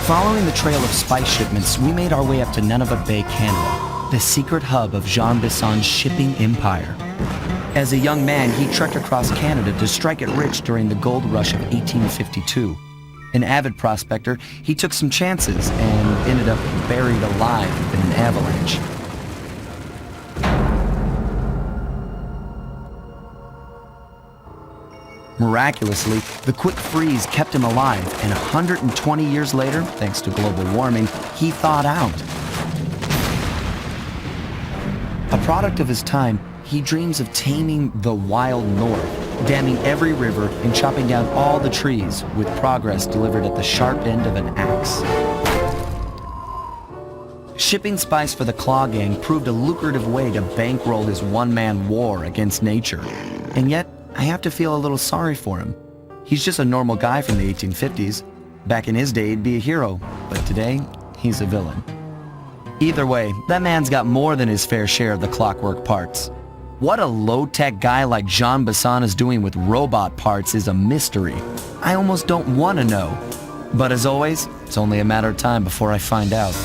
Following the trail of spice shipments, we made our way up to Nunavut Bay, Canada, the secret hub of Jean Bisson's shipping empire. As a young man, he trekked across Canada to strike it rich during the gold rush of 1852. An avid prospector, he took some chances and ended up buried alive in an avalanche. Miraculously, the quick freeze kept him alive, and 120 years later, thanks to global warming, he thawed out. A product of his time, he dreams of taming the wild north, damming every river and chopping down all the trees, with progress delivered at the sharp end of an axe. Shipping spice for the Claw Gang proved a lucrative way to bankroll his one-man war against nature, and yet, I have to feel a little sorry for him. He's just a normal guy from the 1850s. Back in his day, he'd be a hero, but today, he's a villain. Either way, that man's got more than his fair share of the clockwork parts. What a low-tech guy like Jean Bisson is doing with robot parts is a mystery. I almost don't want to know. But as always, it's only a matter of time before I find out.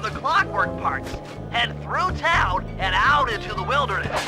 The clockwork parts. Head through town and out into the wilderness.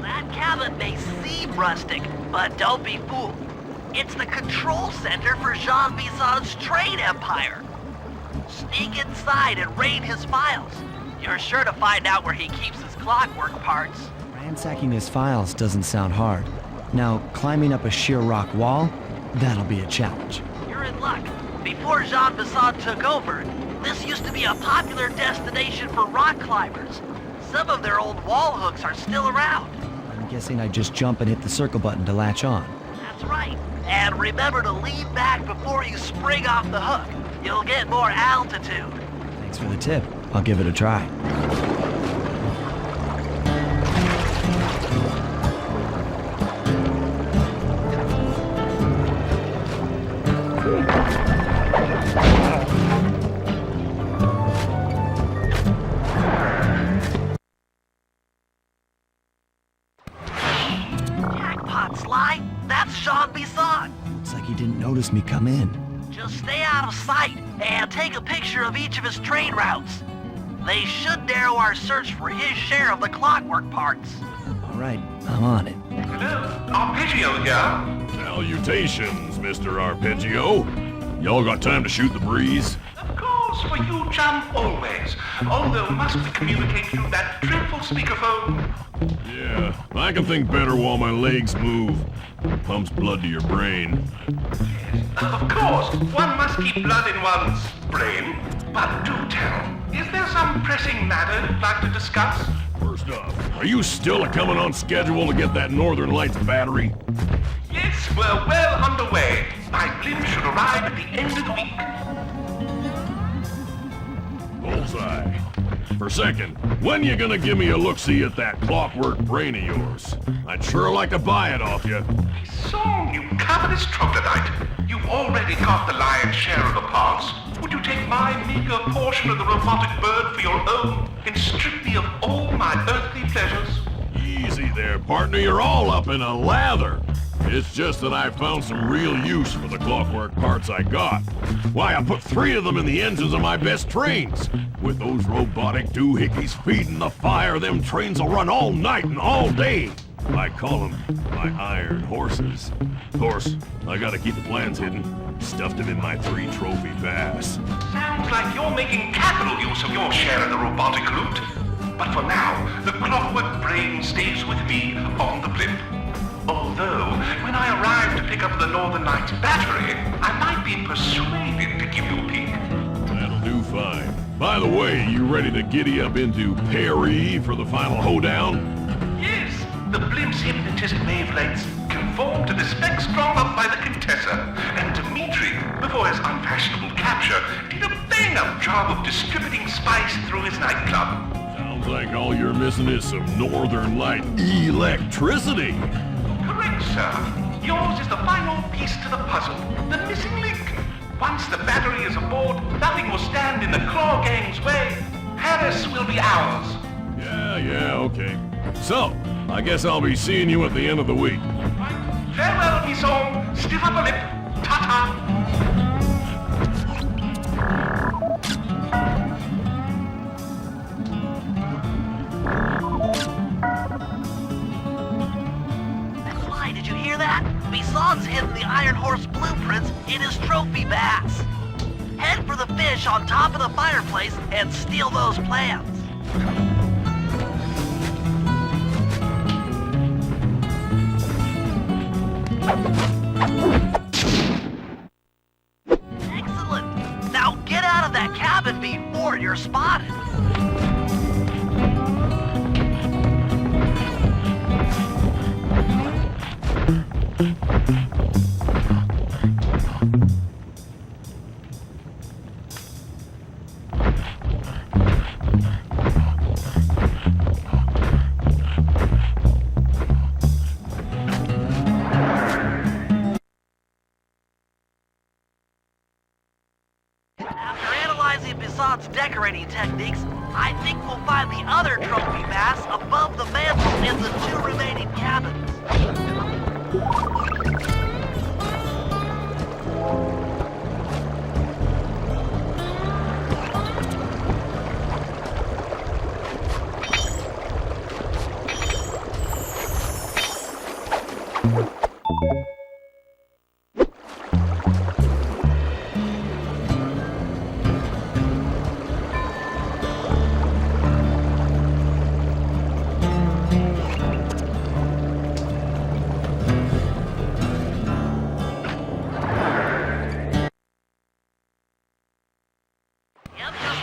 That cabin may seem rustic, but don't be fooled. It's the control center for Jean Bison's trade empire. Sneak inside and raid his files. You're sure to find out where he keeps his clockwork parts. Ransacking his files doesn't sound hard. Now, climbing up a sheer rock wall? That'll be a challenge. You're in luck. Before Jean Bisson took over, this used to be a popular destination for rock climbers. Some of their old wall hooks are still around. I'm guessing I just jump and hit the circle button to latch on. That's right. And remember to lean back before you spring off the hook. You'll get more altitude. Thanks for the tip. I'll give it a try. Jackpot, Sly. That's Jean Bisson. Looks like he didn't notice me come in. Just stay out of sight and take a picture of each of his trade routes. They should narrow our search for his share of the clockwork parts. All right, I'm on it. Hello, Arpeggio here. Salutations, Mr. Arpeggio. Y'all got time to shoot the breeze? Of course, for you, chum, always. Although must we communicate through that dreadful speakerphone? Yeah, I can think better while my legs move. Pumps blood to your brain. Of course, one must keep blood in one's brain. But do tell, is there some pressing matter you'd like to discuss? First off, are you still coming on schedule to get that Northern Lights battery? Yes, we're well underway. My blimp should arrive at the end of the week. Bullseye. For second, when you gonna give me a look-see at that clockwork brain of yours? I'd sure like to buy it off you. Song, you covetous troglodyte. You've already got the lion's share of the parts. Would you take my meager portion of the robotic bird for your own and strip me of all my earthly pleasures? Easy there, partner. You're all up in a lather. It's just that I found some real use for the clockwork parts I got. Why, I put 3 of them in the engines of my best trains. With those robotic doohickeys feeding the fire, them trains will run all night and all day. I call them my iron horses. Of course, I gotta keep the plans hidden. Stuffed them in my 3 trophy bass. Sounds like you're making capital use of your share of the robotic loot. But for now, the clockwork brain stays with me on the blimp. Although, when I arrive to pick up the Northern Lights battery, I might be persuaded to give you a peek. That'll do fine. By the way, you ready to giddy up into Paris for the final hoedown? Yes, the blimp's hypnotist wavelengths conform to the specs drawn up by the Contessa, and Dmitri, before his unfashionable capture, did a bang-up job of distributing spice through his nightclub. Sounds like all you're missing is some Northern Light electricity. Correct, sir. Yours is the final piece to the puzzle, the missing link. Once the battery is aboard, nothing will stand in the Claw Gang's way. Paris will be ours. Yeah, okay. So, I guess I'll be seeing you at the end of the week. Right. Farewell, Bison. Stiff upper lip. Ta-ta. Sly, did you hear that? Bison's hidden the Iron Horse blueprints in his trophy bass. Head for the fish on top of the fireplace and steal those plans. Excellent! Now get out of that cabin before you're spotted. think we'll find the other trophy bass above the mantle in the 2 remaining cabins.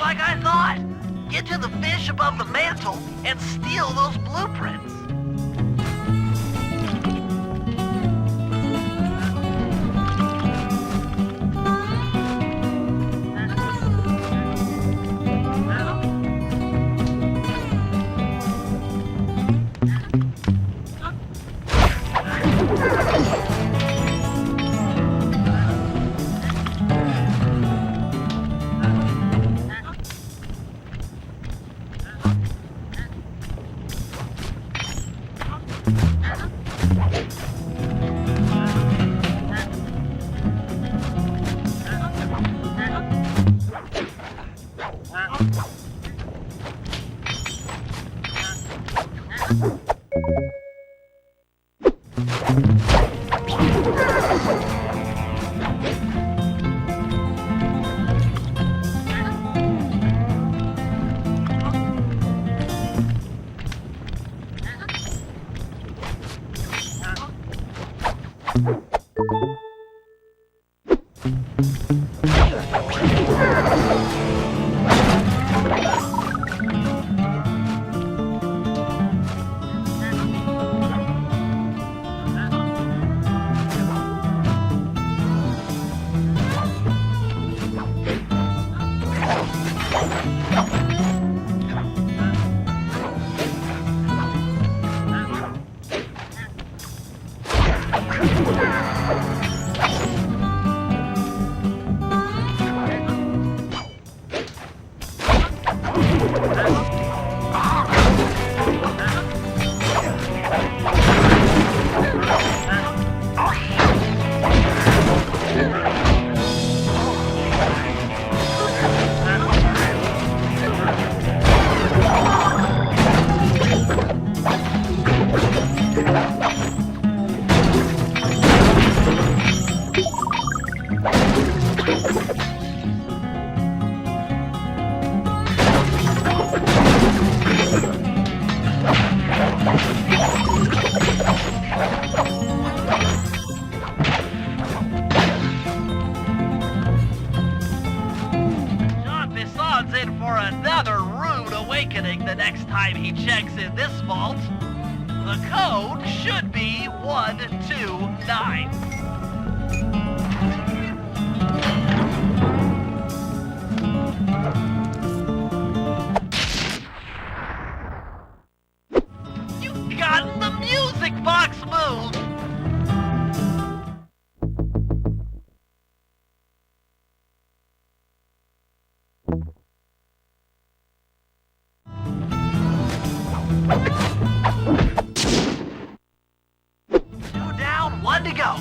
Like I thought. Get to the fish above the mantle and steal those blueprints. Another rude awakening the next time he checks in this vault. The code should be 129. You've gotten the music box moved! Two down, one to go.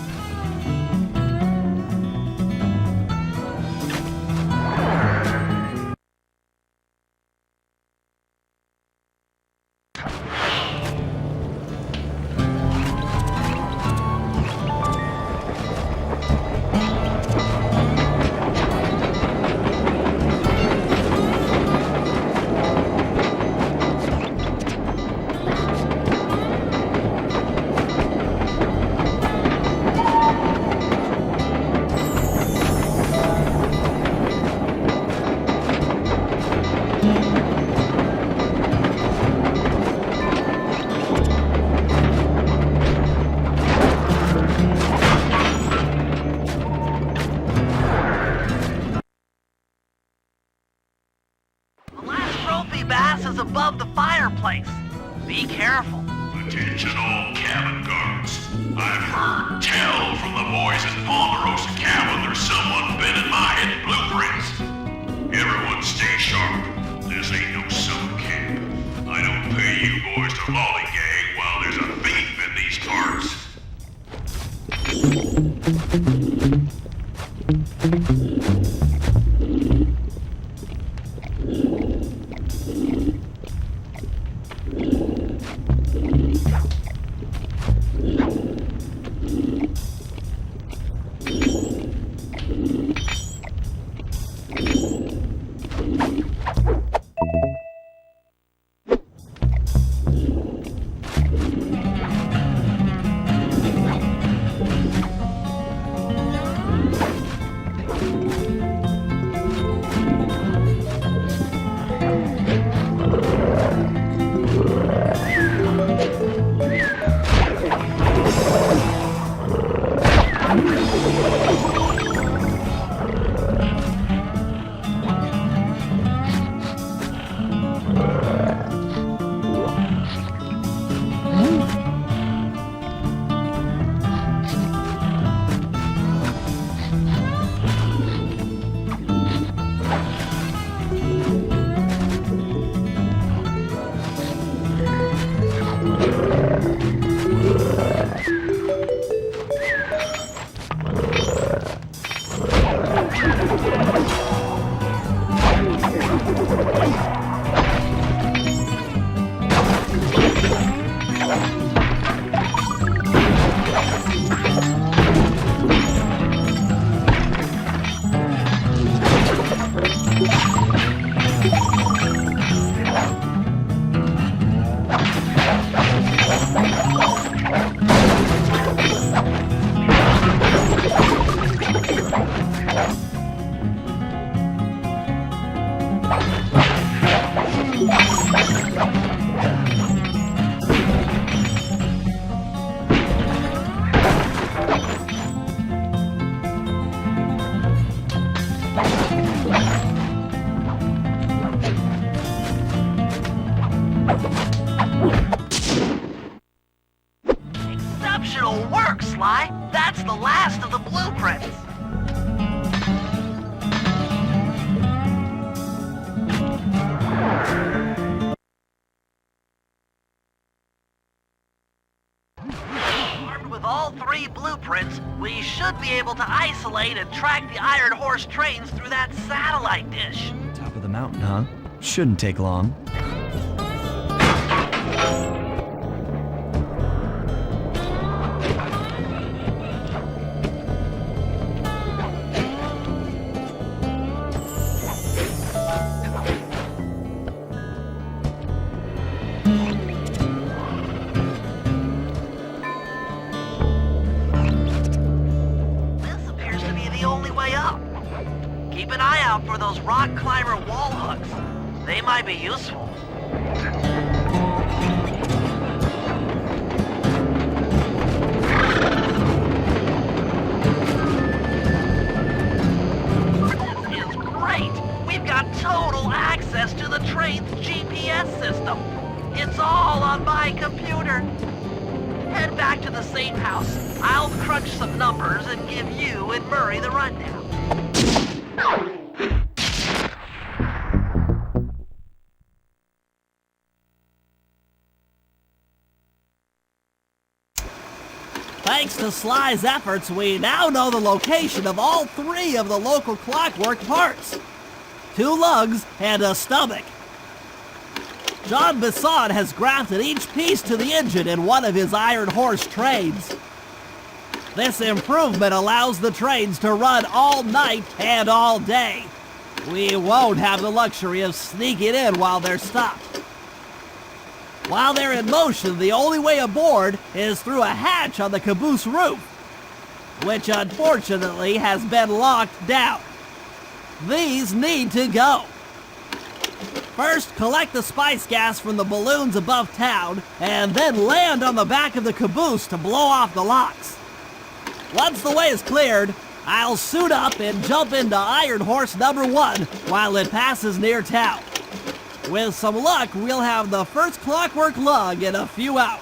Above the fireplace. Be careful. Attention all cabin guards. I've heard tell from the boys at Ponderosa cabin there's someone been in my hidden blueprints. Everyone stay sharp. This ain't no summer camp. I don't pay you boys to lollygag while there's a thief in these parts. Exceptional work, Sly! That's the last of the blueprints! Armed with all 3 blueprints, we should be able to isolate and track the Iron Horse trains through that satellite dish. Top of the mountain, huh? Shouldn't take long. This appears to be the only way up. Keep an eye out for those rock climber wall hooks. They might be useful. This is great! We've got total access to the train's GPS system. It's all on my computer. Head back to the safe house. I'll crunch some numbers and give you and Murray the rundown. Thanks to Sly's efforts, we now know the location of all 3 of the local clockwork parts. 2 lugs and a stomach. John Bisson has grafted each piece to the engine in one of his Iron Horse trains. This improvement allows the trains to run all night and all day. We won't have the luxury of sneaking in while they're stopped. While they're in motion, the only way aboard is through a hatch on the caboose roof, which unfortunately has been locked down. These need to go. First, collect the spice gas from the balloons above town, and then land on the back of the caboose to blow off the locks. Once the way is cleared, I'll suit up and jump into Iron Horse number 1 while it passes near town. With some luck, we'll have the first clockwork lug in a few hours.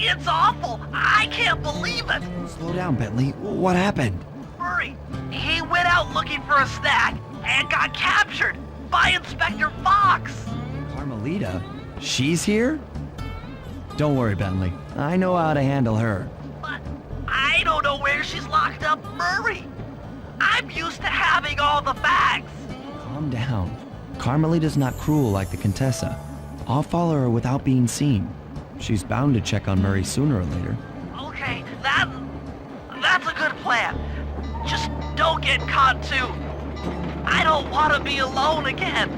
It's awful. I can't believe it. Slow down, Bentley. What happened? Murray, he went out looking for a snack and got captured by Inspector Fox. Carmelita? She's here? Don't worry, Bentley. I know how to handle her. But I don't know where she's locked up, Murray. I'm used to having all the facts. Calm down. Carmelita's not cruel like the Contessa. I'll follow her without being seen. She's bound to check on Murray sooner or later. Okay, that's a good plan. Just don't get caught too. I don't want to be alone again.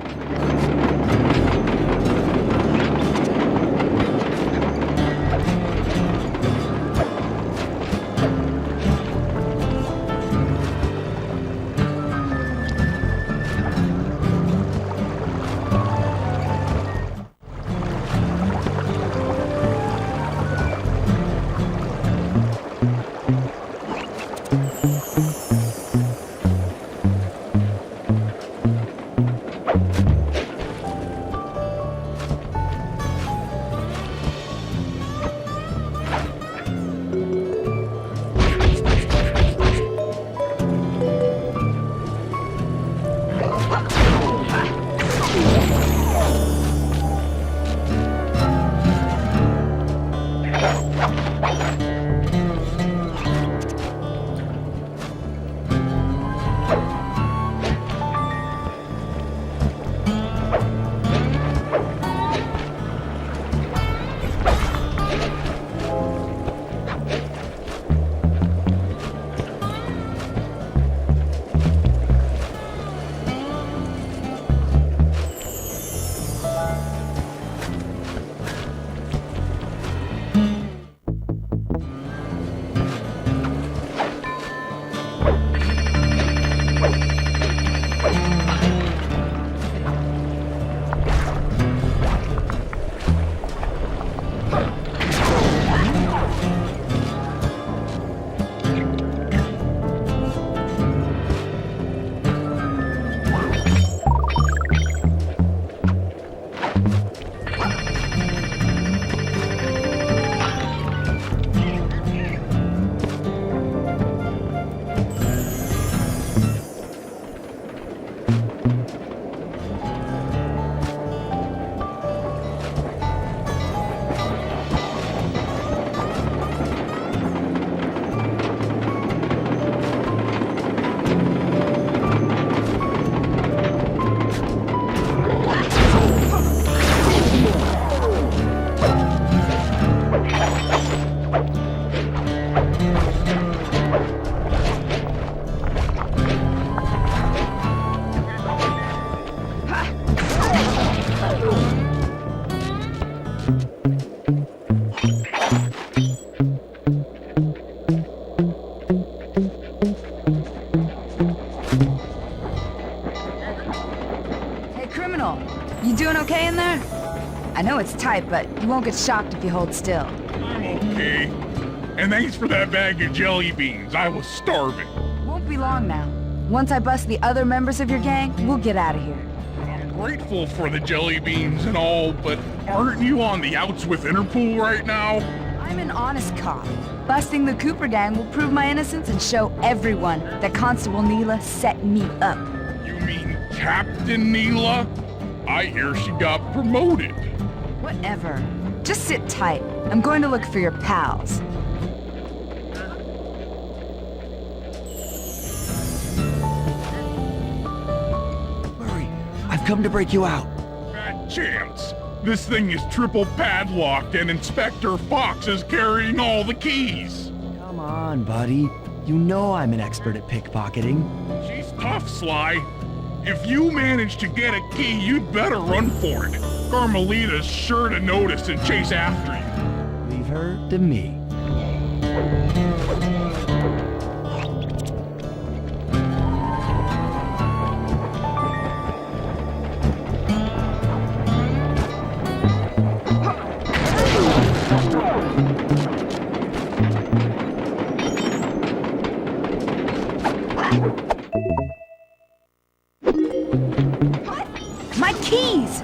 You doing okay in there? I know it's tight, but you won't get shocked if you hold still. I'm okay. And thanks for that bag of jelly beans. I was starving. Won't be long now. Once I bust the other members of your gang, we'll get out of here. I'm grateful for the jelly beans and all, but aren't you on the outs with Interpol right now? I'm an honest cop. Busting the Cooper gang will prove my innocence and show everyone that Constable Neela set me up. You mean Captain Neela? I hear she got promoted. Whatever. Just sit tight. I'm going to look for your pals. Hurry, I've come to break you out. Bad chance. This thing is triple padlocked and Inspector Fox is carrying all the keys. Come on, buddy. You know I'm an expert at pickpocketing. She's tough, Sly. If you manage to get a key, you'd better run for it. Carmelita's sure to notice and chase after you. Leave her to me. My keys!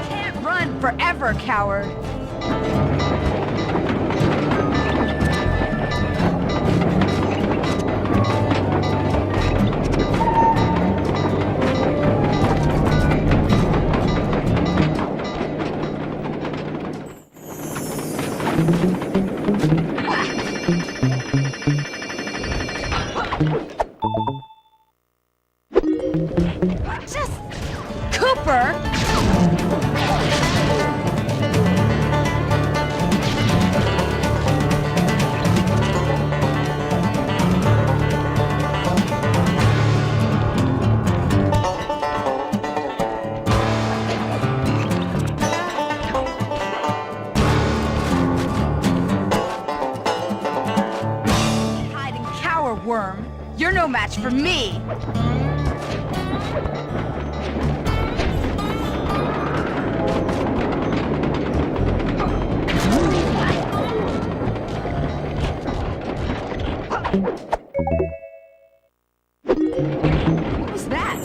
Can't run forever, coward. Just... Cooper! Hide and cower, worm. You're no match for me. What was that?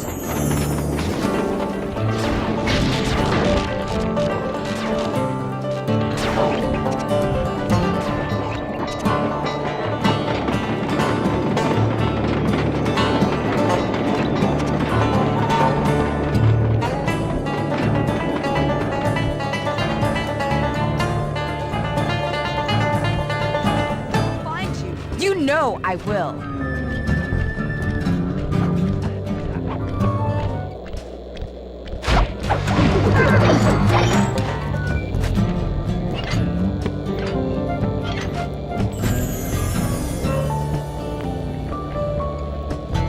Find you. You know I will.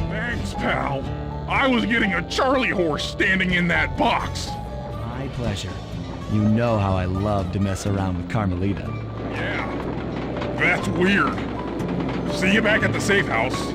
Thanks, pal. I was getting a Charlie horse standing in that box. My pleasure. You know how I love to mess around with Carmelita. Yeah, that's weird. See you back at the safe house.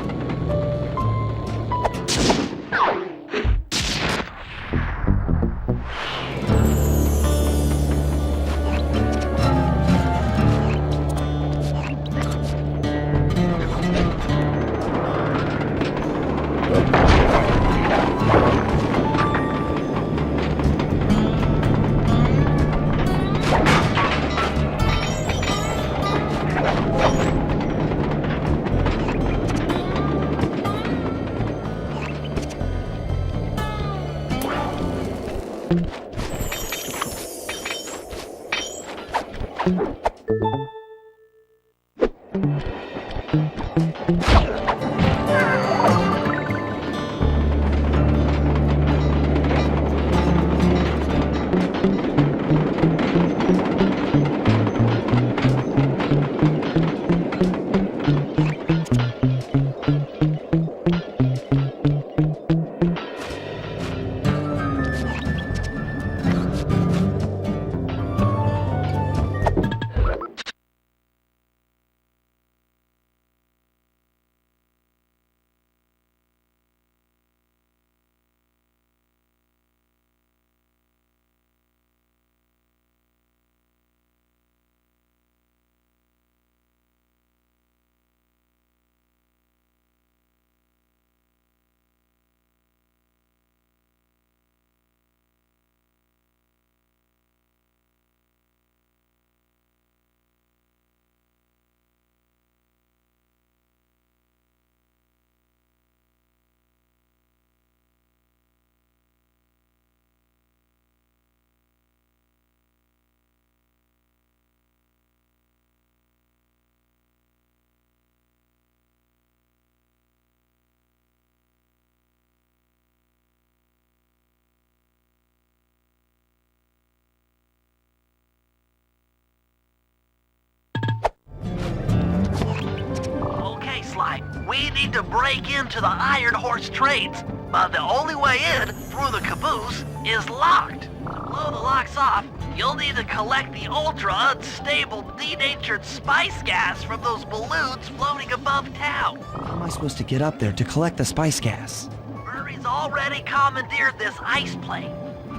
We need to break into the Iron Horse trains, but the only way in, through the caboose, is locked. To blow the locks off, you'll need to collect the ultra-unstable, denatured spice gas from those balloons floating above town. How am I supposed to get up there to collect the spice gas? Murray's already commandeered this ice plane.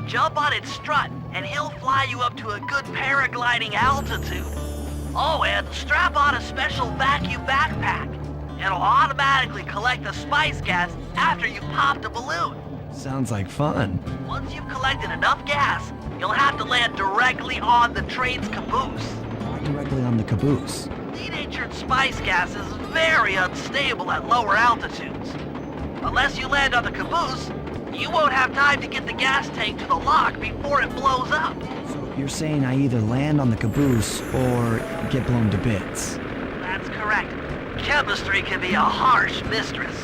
Jump on its strut, and he'll fly you up to a good paragliding altitude. Oh, and strap on a special vacuum backpack. It'll automatically collect the spice gas after you've popped a balloon. Sounds like fun. Once you've collected enough gas, you'll have to land directly on the train's caboose. Directly on the caboose. Denatured spice gas is very unstable at lower altitudes. Unless you land on the caboose, you won't have time to get the gas tank to the lock before it blows up. So you're saying I either land on the caboose or get blown to bits? That's correct. Chemistry can be a harsh mistress.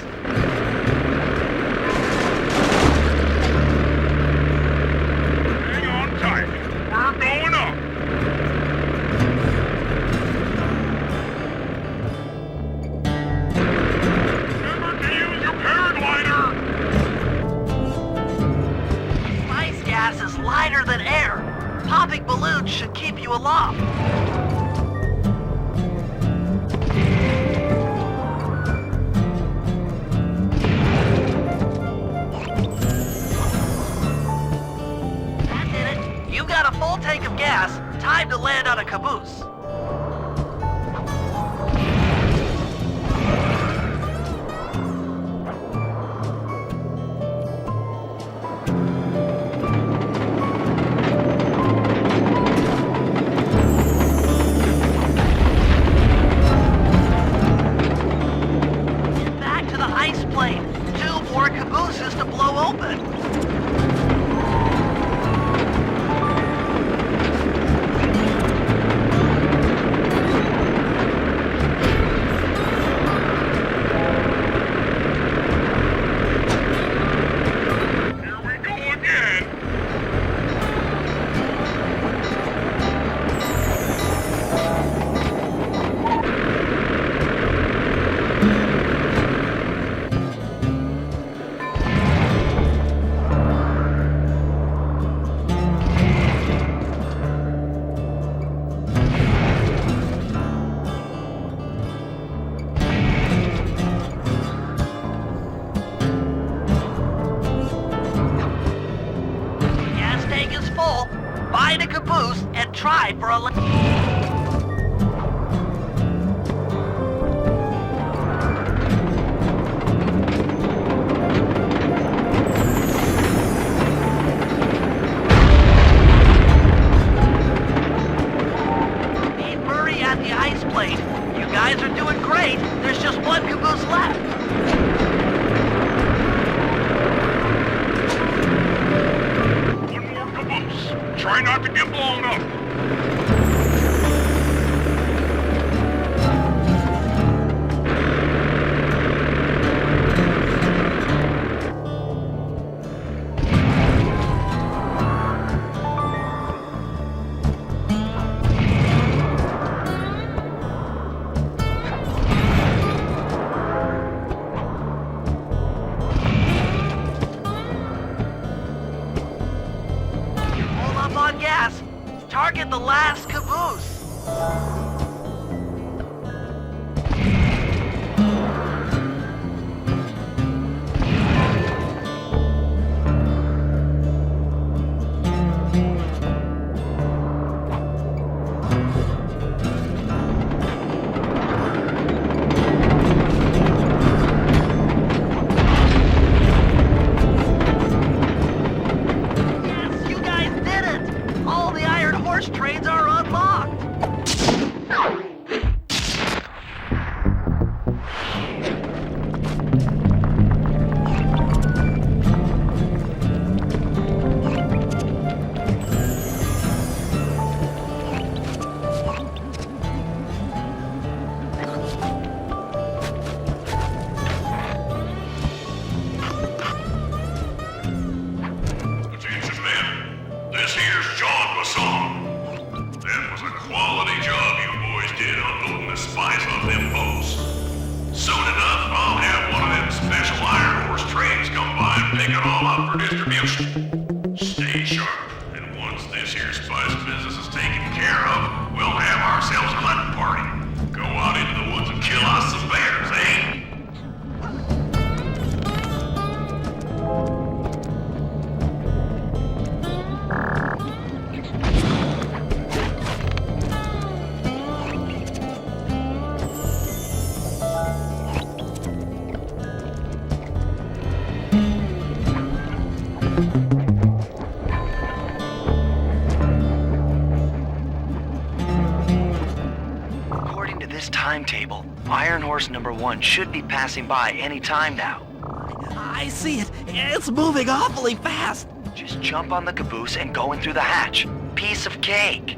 Hang on tight. We're going up. Remember to use your paraglider. Spice gas is lighter than air. Popping balloons should keep you aloft. That did it. You got a full tank of gas. Time to land on a caboose. Get back to the ice plane. 2 more cabooses to blow open. Here we go again. Gas tank is full. Find a caboose and try for a Meet Murray at the ice plane. You guys are doing great. There's just one caboose left. One more caboose. Try not to get blown up. Pull up on gas. Target the last caboose. Yes, you guys did it! All the Iron Horse trains are timetable, Iron Horse number 1 should be passing by any time now. I see it. It's moving awfully fast. Just jump on the caboose and go in through the hatch. Piece of cake.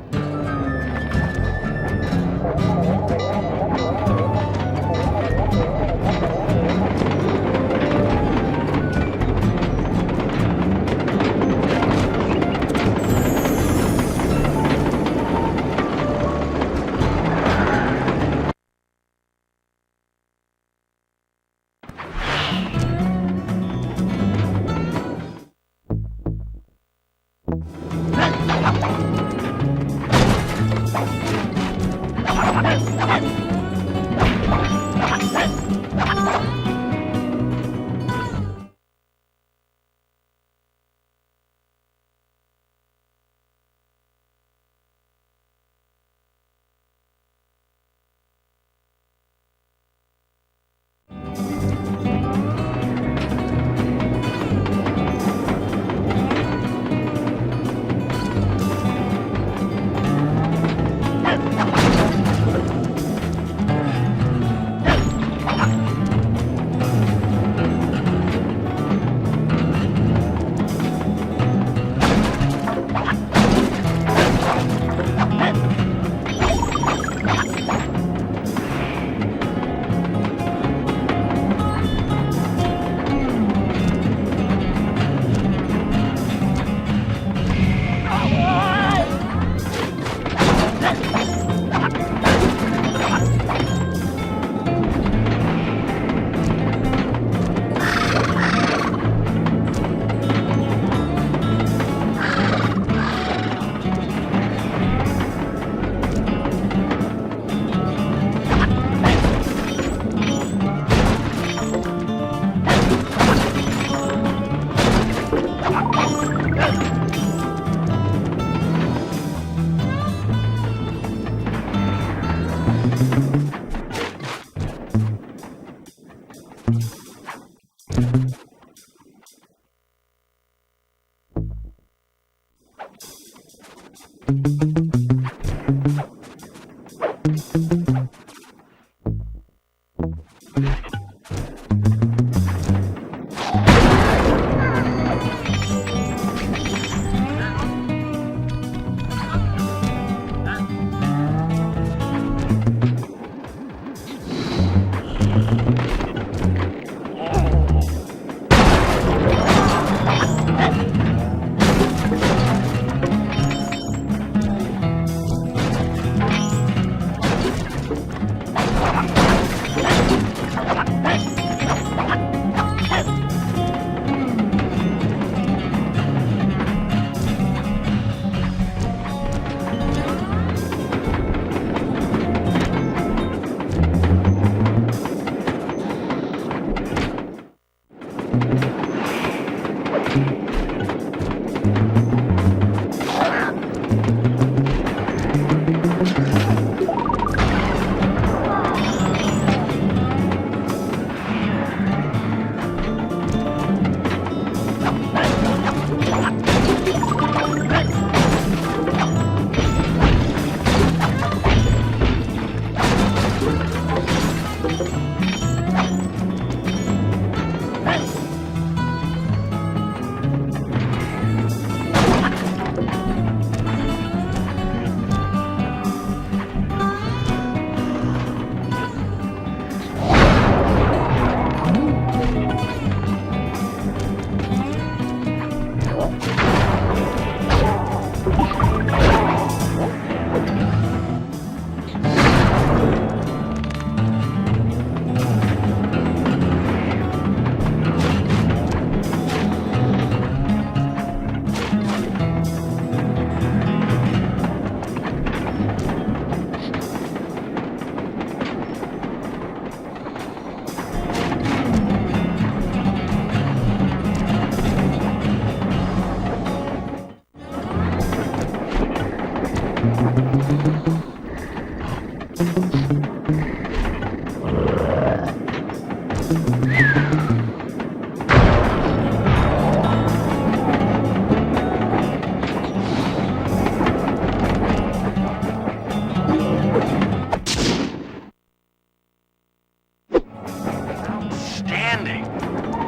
ending.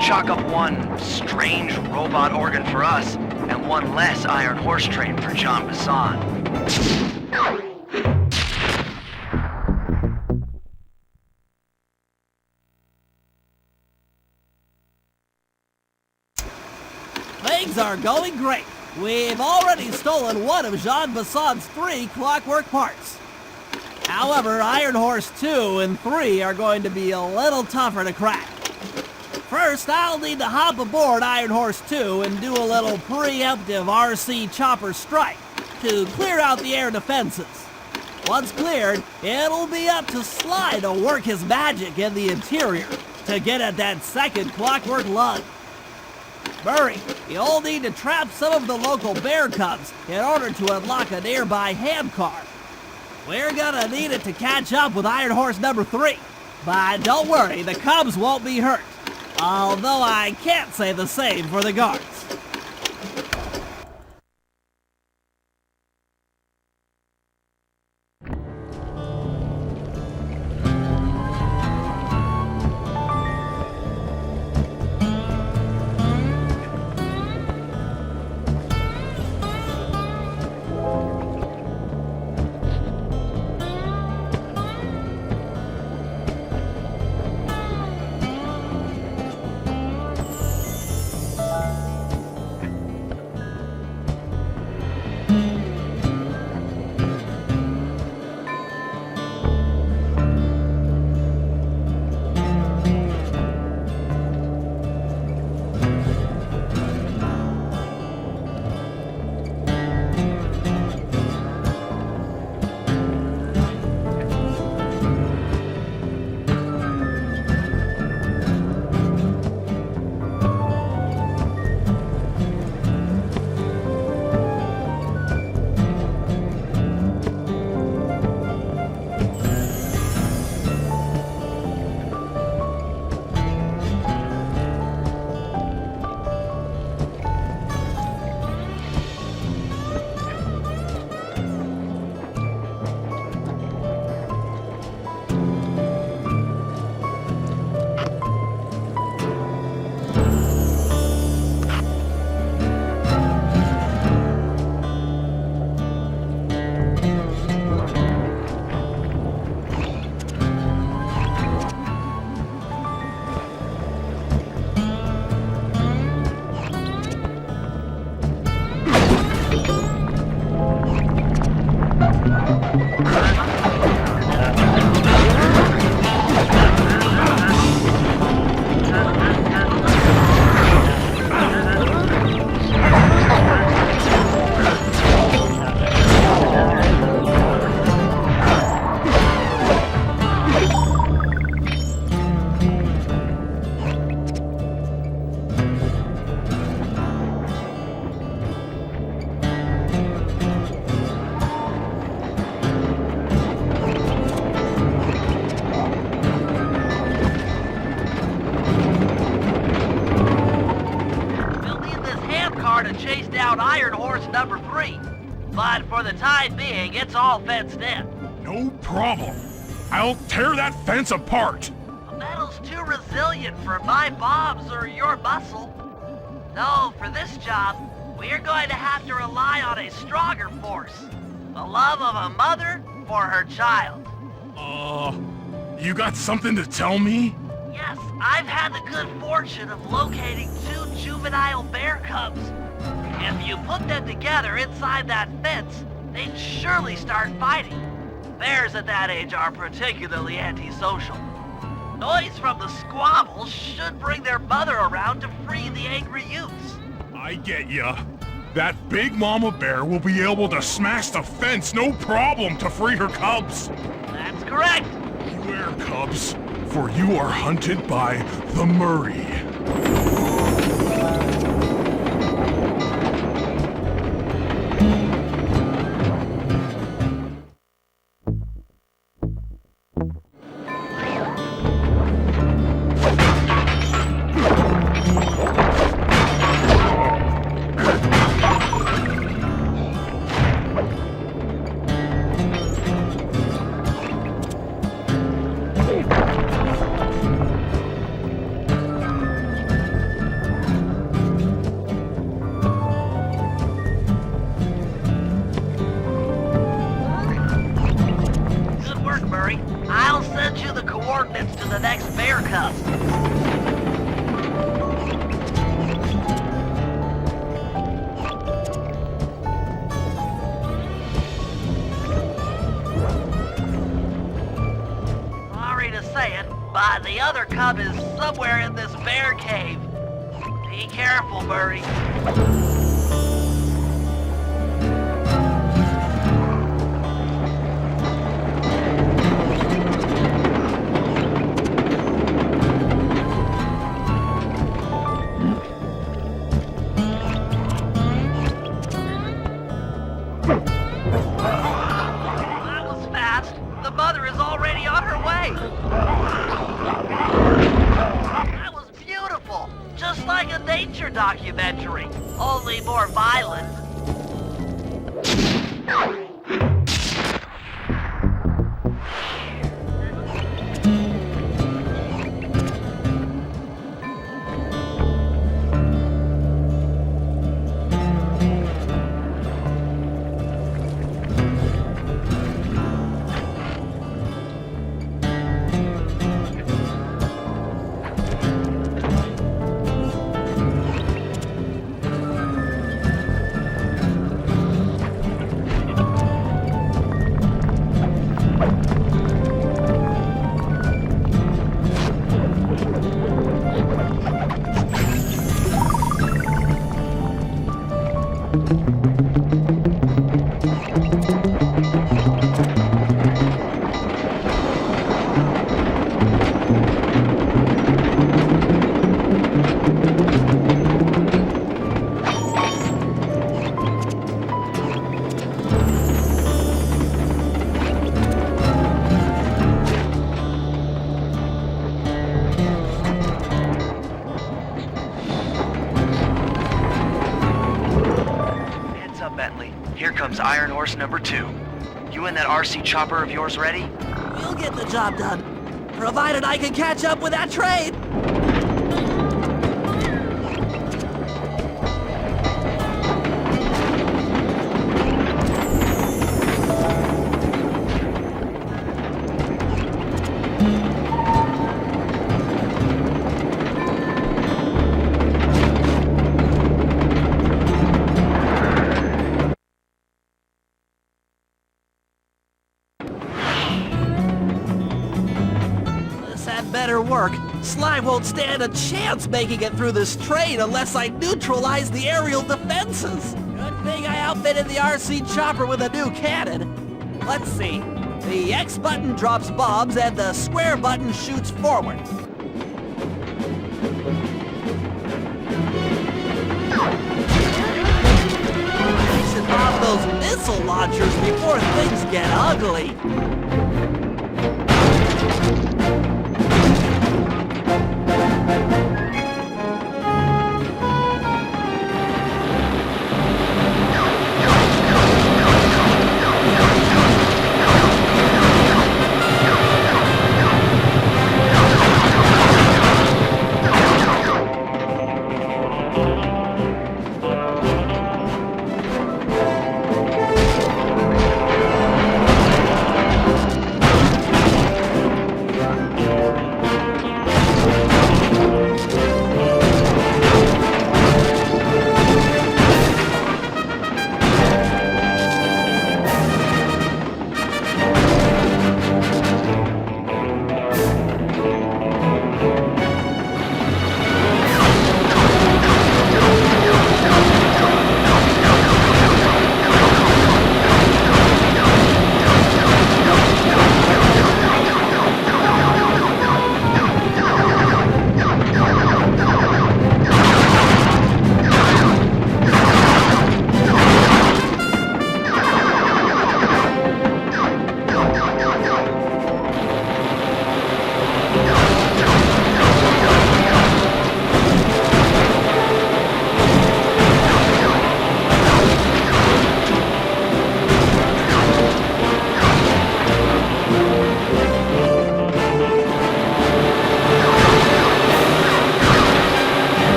Chalk up one strange robot organ for us, and one less Iron Horse train for Jean Bisson. Things are going great. We've already stolen one of Jean Bisson's 3 clockwork parts. However, Iron Horse 2 and 3 are going to be a little tougher to crack. First, I'll need to hop aboard Iron Horse 2 and do a little preemptive RC chopper strike to clear out the air defenses. Once cleared, it'll be up to Sly to work his magic in the interior to get at that second clockwork lug. Murray, you'll need to trap some of the local bear cubs in order to unlock a nearby handcar. We're gonna need it to catch up with Iron Horse number 3. But don't worry, the cubs won't be hurt. Although I can't say the same for the guards. number 3. But for the time being, it's all fenced in. No problem. I'll tear that fence apart. The metal's too resilient for my bombs or your muscle. No, for this job, we're going to have to rely on a stronger force. The love of a mother for her child. You got something to tell me? Yes, I've had the good fortune of locating 2 juvenile bear cubs. If you put them together inside that fence, they'd surely start fighting. Bears at that age are particularly antisocial. Noise from the squabbles should bring their mother around to free the angry youths. I get ya. That big mama bear will be able to smash the fence no problem to free her cubs. That's correct. Beware, cubs, for you are hunted by the Murray. next bear cubs. Sorry to say it, but the other cub is somewhere in this bear cave. Be careful, Murray. That was fast. The mother is already on her way. That was beautiful. Just like a nature documentary, only more violent. Bentley. Here comes Iron Horse number 2. You and that RC chopper of yours ready? We'll get the job done, provided I can catch up with that train. Better work. Sly won't stand a chance making it through this train unless I neutralize the aerial defenses. Good thing I outfitted the RC chopper with a new cannon. Let's see. The X button drops bombs and the square button shoots forward. I should pop those missile launchers before things get ugly.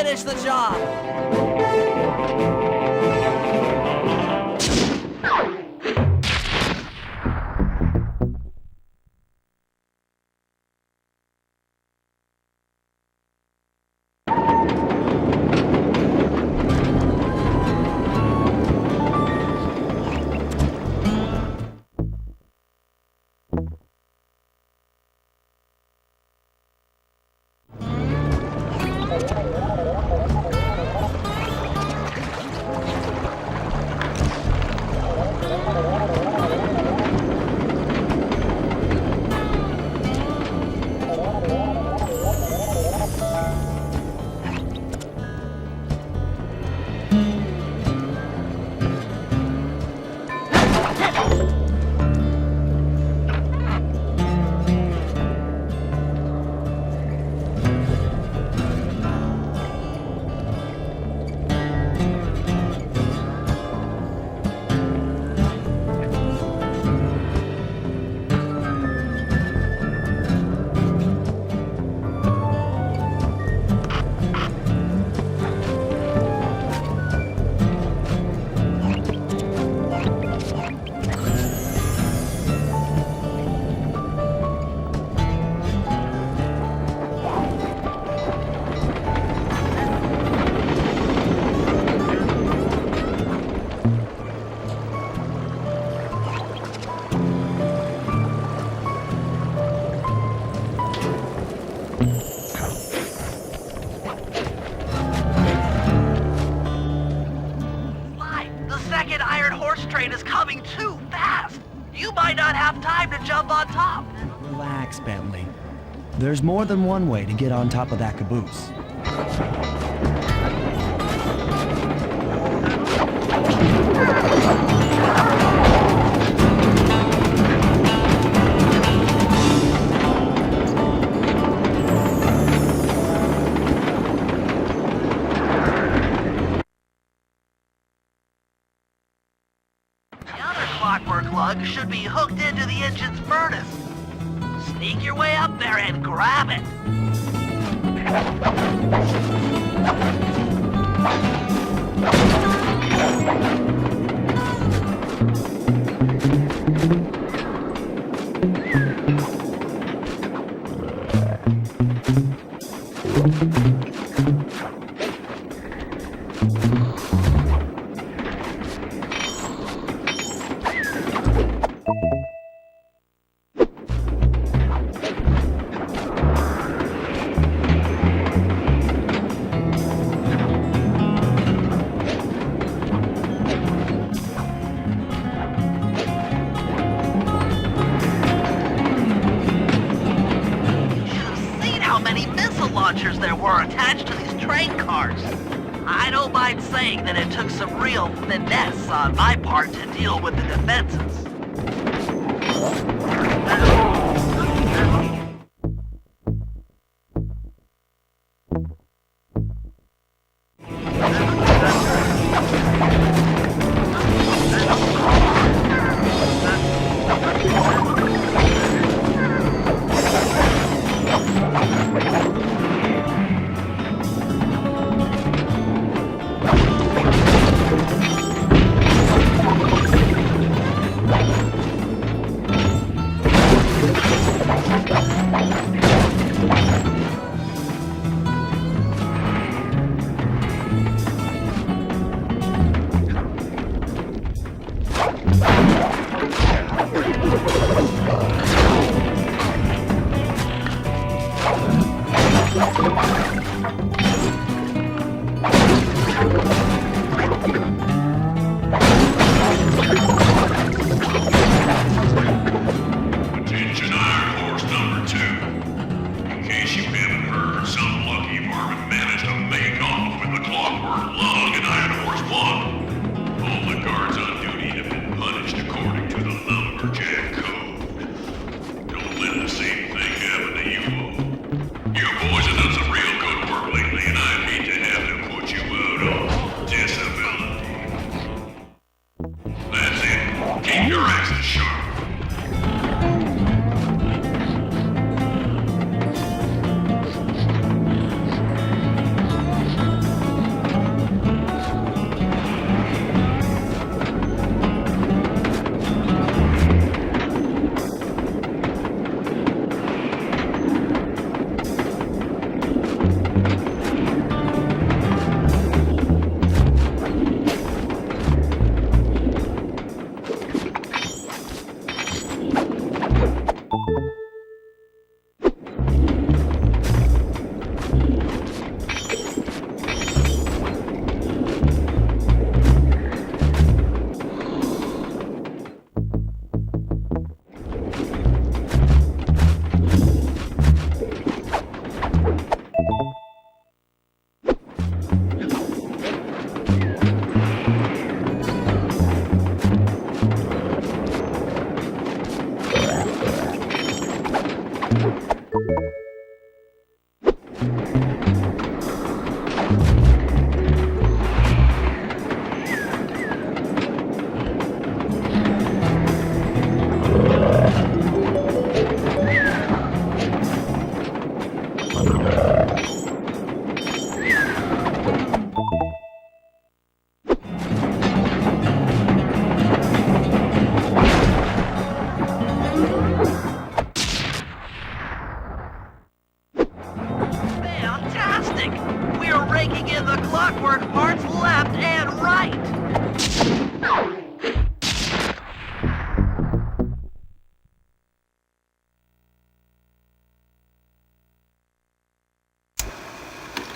finish the job. train is coming too fast. You might not have time to jump on top. Relax, Bentley. There's more than one way to get on top of that caboose. Clockwork lug should be hooked into the engine's furnace. Sneak your way up there and grab it. Launchers there were attached to these train cars. I don't mind saying that it took some real finesse on my part to deal with the defenses.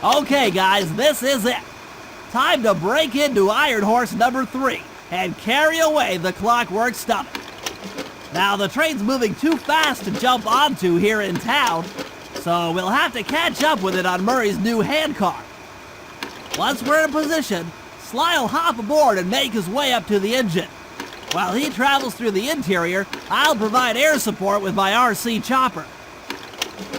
Okay, guys, this is it. Time to break into Iron Horse number 3 and carry away the Clockwork Stomach. Now, the train's moving too fast to jump onto here in town, so we'll have to catch up with it on Murray's new handcar. Once we're in position, Sly'll hop aboard and make his way up to the engine. While he travels through the interior, I'll provide air support with my RC chopper.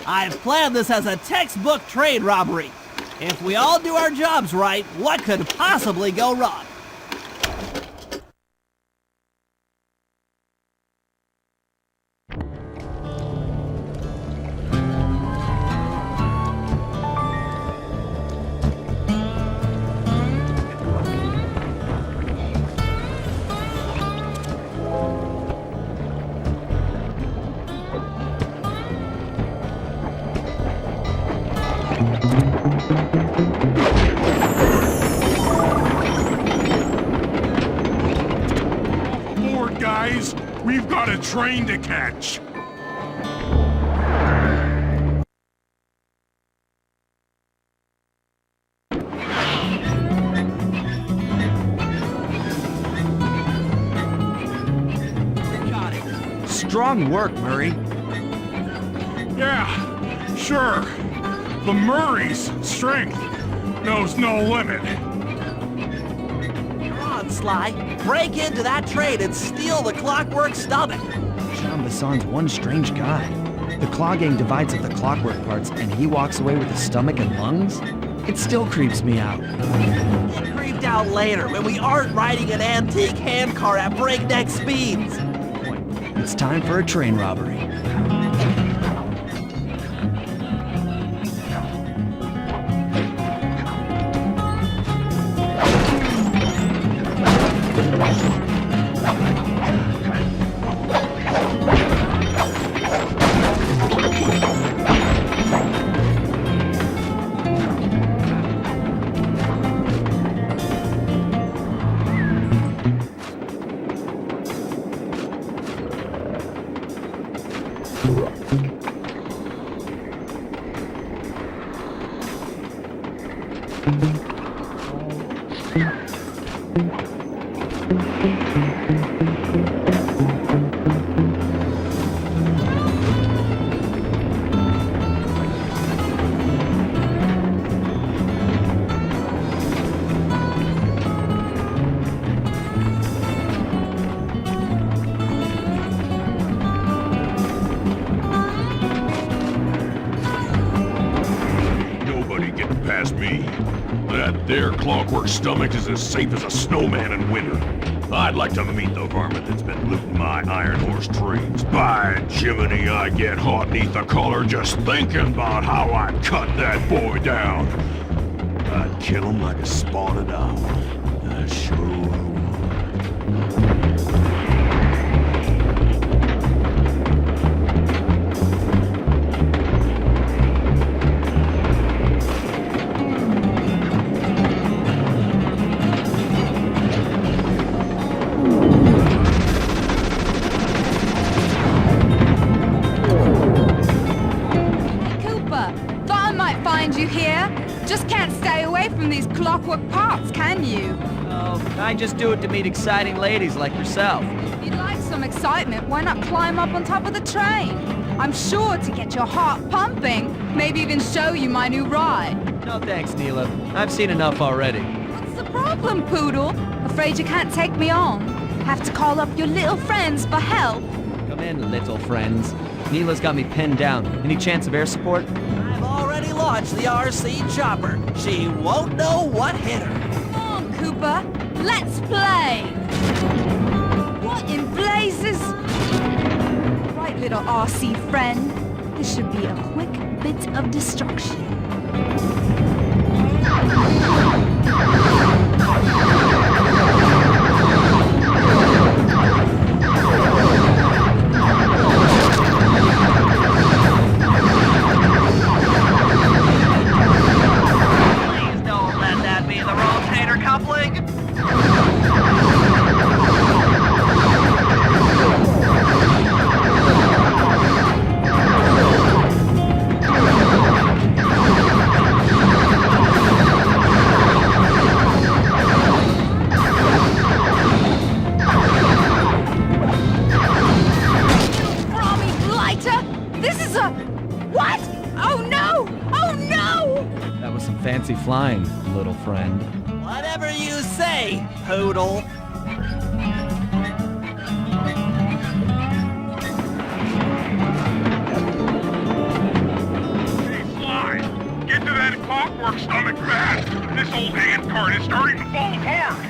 I've planned this as a textbook train robbery. If we all do our jobs right, what could possibly go wrong? Lord, guys, we've got a train to catch. Strong work, Murray. Yeah, sure. The Murray's strength knows no limit. Come on, Sly. Break into that train and steal the Clockwork Stomach. Jean Besson's one strange guy. The Claw Gang divides up the clockwork parts and he walks away with the stomach and lungs? It still creeps me out. Get creeped out later when we aren't riding an antique handcar at breakneck speeds. It's time for a train robbery. Nobody getting past me. That there Clockwork Stomach is as safe as a snowman in winter. I'd like to meet the varmint that's been looting my Iron Horse trains. By Jiminy, I get hot neath the collar just thinking about how I'd cut that boy down. I'd kill him like a spotted owl. I sure would. You here? Just can't stay away from these clockwork parts, can you? Oh, I just do it to meet exciting ladies like yourself. If you'd like some excitement, why not climb up on top of the train? I'm sure to get your heart pumping, maybe even show you my new ride. No thanks, Neela. I've seen enough already. What's the problem, Poodle? Afraid you can't take me on? Have to call up your little friends for help? Come in, little friends. Neela's got me pinned down. Any chance of air support? I've already launched the RC chopper. She won't know what hit her. Come on, Cooper. Let's play. What in blazes? Right, little RC friend. This should be a quick bit of destruction. poodle. Hey, Sly, get to that clockwork stomach fast. This old handcart is starting to fall apart.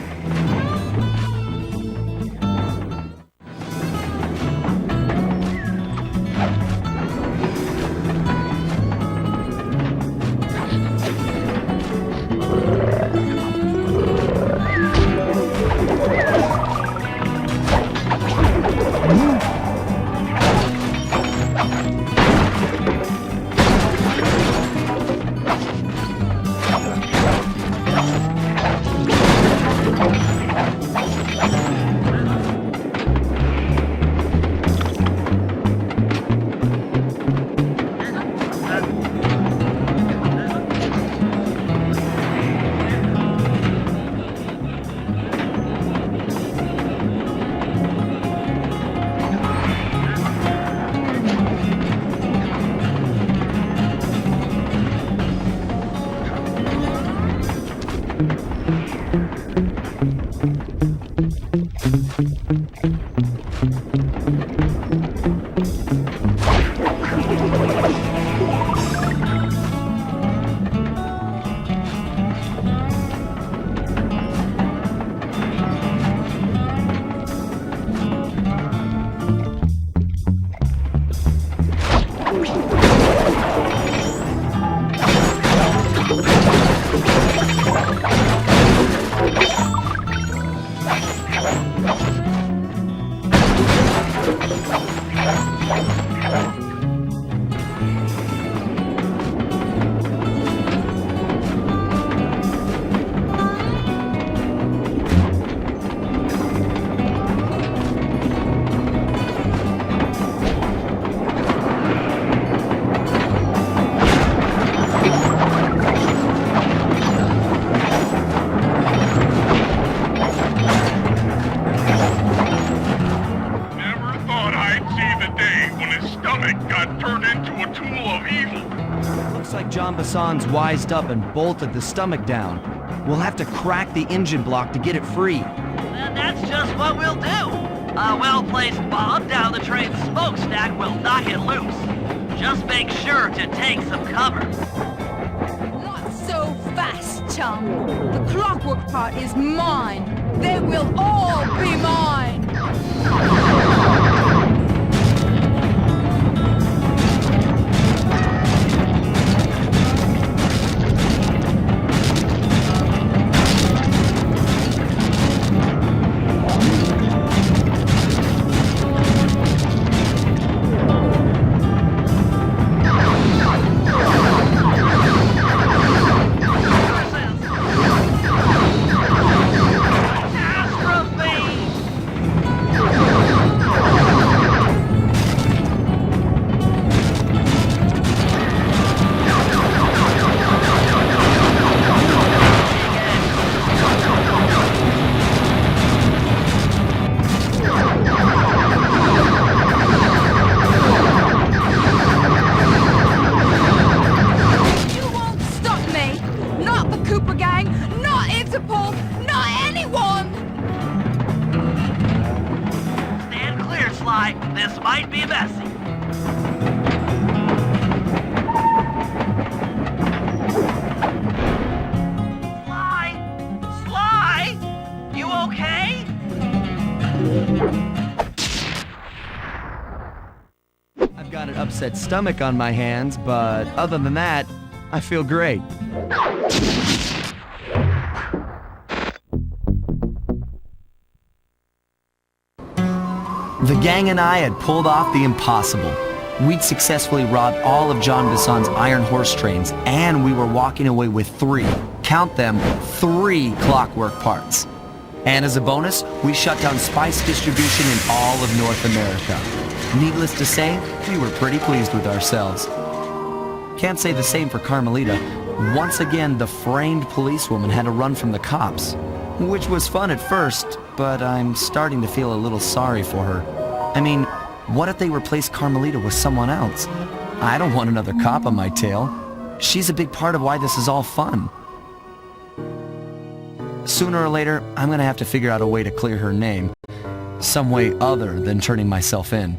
Hassan's wised up and bolted the stomach down. We'll have to crack the engine block to get it free. And that's just what we'll do. A well-placed bomb down the train's smokestack will knock it loose. Just make sure to take some cover. Not so fast, chum. The clockwork part is mine. They will all be mine. This might be messy. Sly? You okay? I've got an upset stomach on my hands, but other than that, I feel great. The gang and I had pulled off the impossible. We'd successfully robbed all of John Bisson's iron horse trains, and we were walking away with count them, 3 clockwork parts. And as a bonus, we shut down spice distribution in all of North America. Needless to say, we were pretty pleased with ourselves. Can't say the same for Carmelita. Once again, the framed policewoman had to run from the cops, which was fun at first, but I'm starting to feel a little sorry for her. I mean, what if they replaced Carmelita with someone else? I don't want another cop on my tail. She's a big part of why this is all fun. Sooner or later, I'm gonna have to figure out a way to clear her name. Some way other than turning myself in.